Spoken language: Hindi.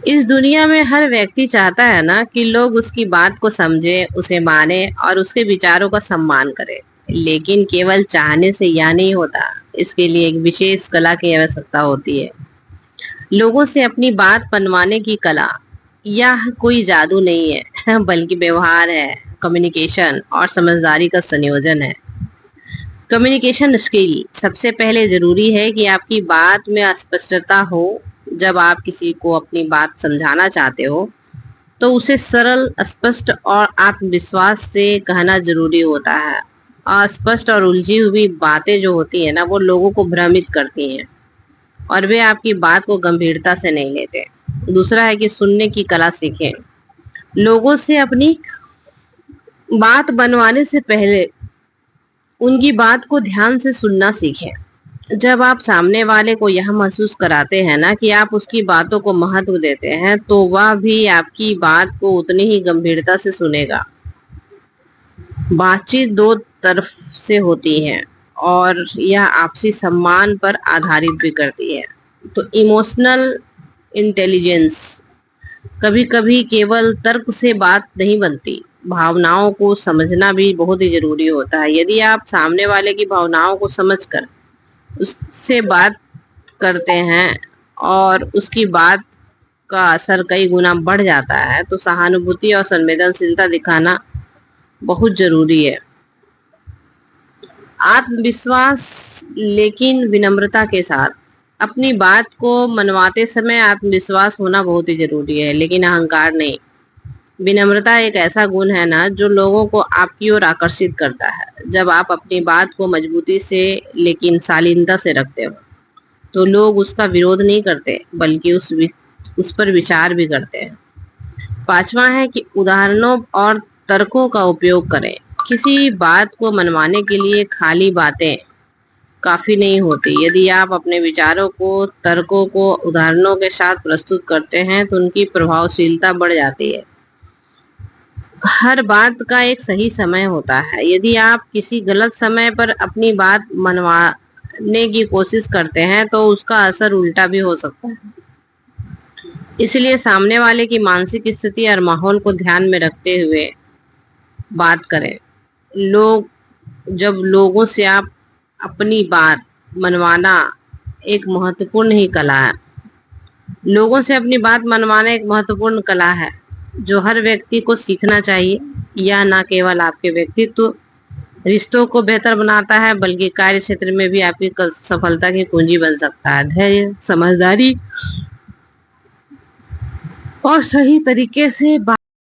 इस दुनिया में हर व्यक्ति चाहता है ना कि लोग उसकी बात को समझे, उसे माने और उसके विचारों का सम्मान करें। लेकिन केवल चाहने से यह नहीं होता। इसके लिए एक विशेष कला की आवश्यकता होती है। लोगों से अपनी बात मनवाने की कला। यह कोई जादू नहीं है बल्कि व्यवहार है, कम्युनिकेशन और समझदारी का संयोजन है। कम्युनिकेशन स्किल सबसे पहले जरूरी है कि आपकी बात में अस्पष्टता हो। जब आप किसी को अपनी बात समझाना चाहते हो तो उसे सरल, स्पष्ट और आत्मविश्वास से कहना जरूरी होता है। अस्पष्ट और उलझी हुई बातें जो होती है ना, वो लोगों को भ्रमित करती हैं और वे आपकी बात को गंभीरता से नहीं लेते। दूसरा है कि सुनने की कला सीखें। लोगों से अपनी बात बनवाने से पहले उनकी बात को ध्यान से सुनना सीखें। जब आप सामने वाले को यह महसूस कराते हैं ना कि आप उसकी बातों को महत्व देते हैं, तो वह भी आपकी बात को उतनी ही गंभीरता से सुनेगा। बातचीत दो तरफ से होती है और यह आपसी सम्मान पर आधारित भी करती है। तो इमोशनल इंटेलिजेंस, कभी कभी केवल तर्क से बात नहीं बनती। भावनाओं को समझना भी बहुत ही जरूरी होता है। यदि आप सामने वाले की भावनाओं को समझकर उससे बात करते हैं और उसकी बात का असर कई गुना बढ़ जाता है, तो सहानुभूति और संवेदनशीलता दिखाना बहुत जरूरी है। आत्मविश्वास लेकिन विनम्रता के साथ। अपनी बात को मनवाते समय आत्मविश्वास होना बहुत ही जरूरी है, लेकिन अहंकार नहीं। विनम्रता एक ऐसा गुण है ना जो लोगों को आपकी ओर आकर्षित करता है। जब आप अपनी बात को मजबूती से लेकिन शालीनता से रखते हो तो लोग उसका विरोध नहीं करते, बल्कि उस पर विचार भी करते हैं। पांचवा है कि उदाहरणों और तर्कों का उपयोग करें। किसी बात को मनवाने के लिए खाली बातें काफी नहीं होती। यदि आप अपने विचारों को, तर्कों को उदाहरणों के साथ प्रस्तुत करते हैं तो उनकी प्रभावशीलता बढ़ जाती है। हर बात का एक सही समय होता है। यदि आप किसी गलत समय पर अपनी बात मनवाने की कोशिश करते हैं तो उसका असर उल्टा भी हो सकता है। इसलिए सामने वाले की मानसिक स्थिति और माहौल को ध्यान में रखते हुए बात करें। लोग जब लोगों से आप अपनी बात मनवाना एक महत्वपूर्ण ही कला है। लोगों से अपनी बात मनवाना एक महत्वपूर्ण कला है जो हर व्यक्ति को सीखना चाहिए। यह न केवल आपके व्यक्तित्व, रिश्तों को बेहतर बनाता है, बल्कि कार्य क्षेत्र में भी आपकी सफलता की कुंजी बन सकता है। धैर्य, समझदारी और सही तरीके से